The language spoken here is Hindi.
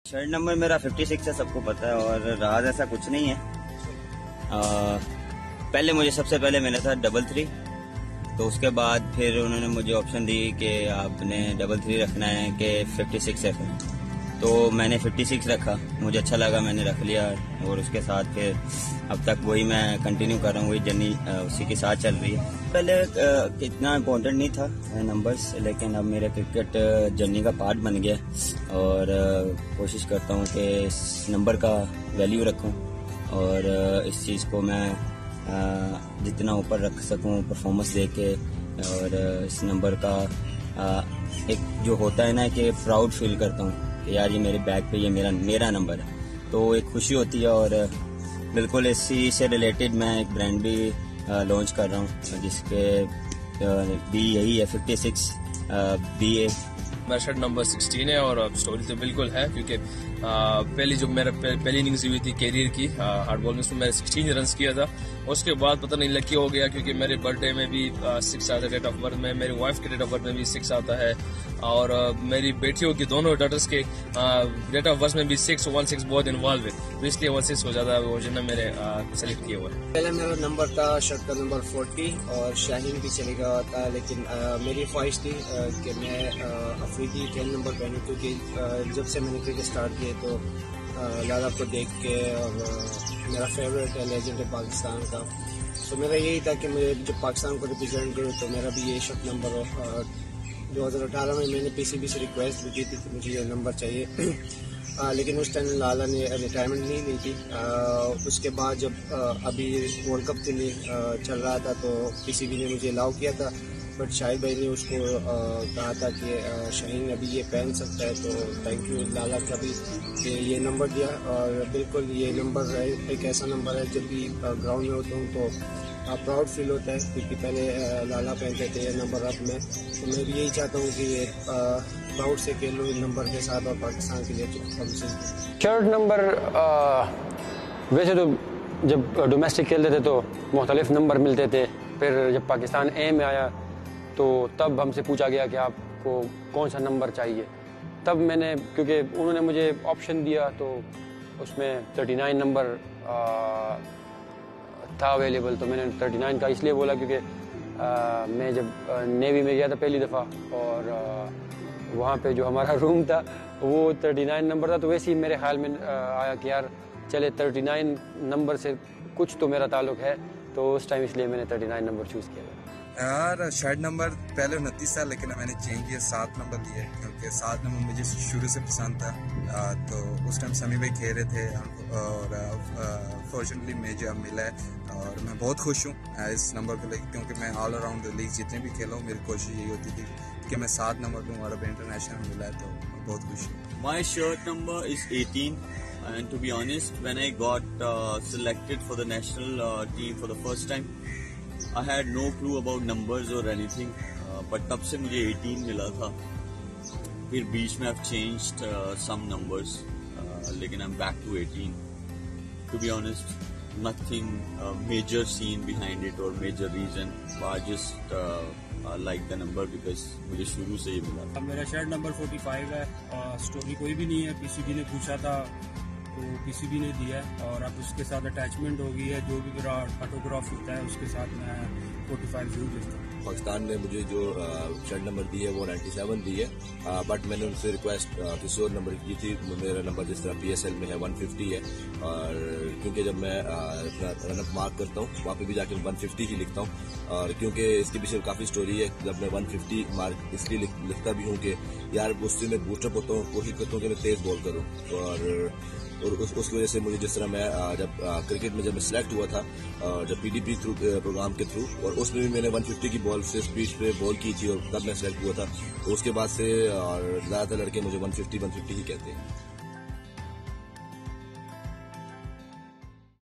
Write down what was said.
शर्ट नंबर मेरा 56 है, सबको पता है। और राज ऐसा कुछ नहीं है। पहले मुझे सबसे पहले मिला था 33, तो उसके बाद फिर उन्होंने मुझे ऑप्शन दी कि आपने 33 रखना है कि 56 है। तो मैंने 56 रखा, मुझे अच्छा लगा, मैंने रख लिया। और उसके साथ फिर अब तक वही मैं कंटिन्यू कर रहा हूँ, वही जर्नी उसी के साथ चल रही है। पहले इतना इम्पोर्टेंट नहीं था नंबर्स, लेकिन अब मेरा क्रिकेट जर्नी का पार्ट बन गया और कोशिश करता हूँ कि इस नंबर का वैल्यू रखूँ और इस चीज़ को मैं जितना ऊपर रख सकूँ परफॉर्मेंस दे के। और इस नंबर का एक जो होता है ना कि प्राउड फील करता हूँ कि यार ये मेरे बैग पे ये मेरा नंबर है, तो एक खुशी होती है। और बिल्कुल इसी से रिलेटेड मैं एक ब्रांड भी लॉन्च कर रहा हूँ जिसके भी यही है 56 BA। मेरा शर्ट नंबर 16 है और स्टोरी तो बिल्कुल है क्योंकि पहली जो मेरा पहली इनिंग्स हुई थी कैरियर की हार्ड बॉल में, उसमें मैंने 16 रन किया था। उसके बाद पता नहीं लकी हो गया क्योंकि मेरे बर्थडे में भी 6 आता है डेट ऑफ बर्थ में, मेरी वाइफ के डेट ऑफ बर्थ में भी 6 आता है और मेरी बेटियों की दोनों डॉटर्स के डेट ऑफ बर्थ में भी 616 बहुत इन्वॉल्व है, तो इसलिए 16 हो जाता है वो जो मैंने सेलेक्ट किया हुआ है। पहले मेरा नंबर था शर्ट का नंबर 40 और शाहीन भी चलेगा था, लेकिन मेरी ख्वाहिश थी कि मैं अफरीदी 10 नंबर पहनूं क्योंकि जब से मैंने क्रिकेट स्टार्ट किया तो लाला को देख के और मेरा फेवरेट है, लेजेंड है पाकिस्तान का। तो मेरा यही था कि मुझे जब पाकिस्तान को रिप्रेजेंट करूँ तो मेरा भी ये शर्ट नंबर हो। 2018 में मैंने PCB से रिक्वेस्ट भी की थी कि मुझे ये नंबर चाहिए लेकिन उस टाइम लाला ने रिटायरमेंट नहीं ली थी। उसके बाद जब अभी वर्ल्ड कप के लिए चल रहा था तो PCB ने मुझे अलाउ किया था, बट शाहिद भाई ने उसको कहा था कि शाहीन अभी ये पहन सकता है। तो थैंक यू लाला का भी कि ये नंबर दिया। और बिल्कुल ये नंबर एक ऐसा नंबर है जब भी ग्राउंड में होता हूँ तो प्राउड फील होता है क्योंकि पहले लाला पहनते थे ये नंबर, अब मैं तो मैं भी यही चाहता हूँ कि ये प्राउड से खेलूँ इन नंबर के साथ और पाकिस्तान के लिए कम से। शर्ट नंबर वैसे तो जब डोमेस्टिक खेलते थे तो मुख्तलिफ नंबर मिलते थे, फिर जब पाकिस्तान ए में आया तो तब हमसे पूछा गया कि आपको कौन सा नंबर चाहिए। तब मैंने, क्योंकि उन्होंने मुझे ऑप्शन दिया तो उसमें 39 नंबर था अवेलेबल, तो मैंने 39 का इसलिए बोला क्योंकि मैं जब नेवी में गया था पहली दफ़ा और वहाँ पे जो हमारा रूम था वो 39 नंबर था, तो वैसे ही मेरे ख्याल में आया कि यार चले 39 नंबर से कुछ तो मेरा ताल्लुक़ है, तो उस टाइम इसलिए मैंने 39 नंबर चूज़ किया था। यार शर्ट नंबर पहले 29 था लेकिन मैंने चेंज किया 7 नंबर दिए क्योंकि 7 नंबर मुझे शुरू से पसंद था। तो उस टाइम समी भाई खेल रहे थे और फॉर्चुनेटली मुझे अब मिला है और मैं बहुत खुश हूँ इस नंबर को लेकर क्योंकि मैं ऑल अराउंड द लीग जितने भी खेला हूँ मेरी कोशिश यही होती थी कि मैं 7 नंबर दूँ और अब इंटरनेशनल मिला है तो मैं बहुत खुश हूँ। My shirt number is 18 and to be honest when I got selected for the national team for the first time I had no clue about numbers or anything, but तब से मुझे 18 मिला था। फिर बीच में I've changed some numbers, लेकिन I'm back to 18. To be honest, nothing major scene behind it or major reason. I just like the number because मुझे शुरू से ही मिला था। मेरा शर्ट नंबर 45 है और स्टोरी कोई भी नहीं है, PCB ने पूछा था तो PCB ने दिया और अब उसके साथ अटैचमेंट हो गई है, जो भी मेरा ऑटोग्राफ होता है उसके साथ मैं 45 यूज करता हूँ। पाकिस्तान ने मुझे जो शर्ट नंबर दी है वो 97 दी है, बट मैंने उनसे रिक्वेस्ट किसी और नंबर की थी। मेरा नंबर जिस तरह PSL में है 150 है और क्योंकि जब मैं रनअप मार्क करता हूँ वहाँ पे भी जाके 150 ही लिखता हूँ और क्योंकि इसके पीछे काफ़ी स्टोरी है। जब मैं 150 मार्क इसलिए लिखता भी हूँ कि यार उससे मैं बूस्टअप होता हूँ, कोशिश करता हूँ कि मैं तेज़ बॉल करूँ और उसकी वजह से मुझे जिस तरह मैं जब क्रिकेट में जब मैं सिलेक्ट हुआ था जब PDP थ्रू प्रोग्राम के थ्रू और उसमें भी मैंने 150 की बॉल से स्पीड पे बॉल की थी और तब मैं सिलेक्ट हुआ था, तो उसके बाद से ज़्यादातर लड़के मुझे 150 ही कहते हैं।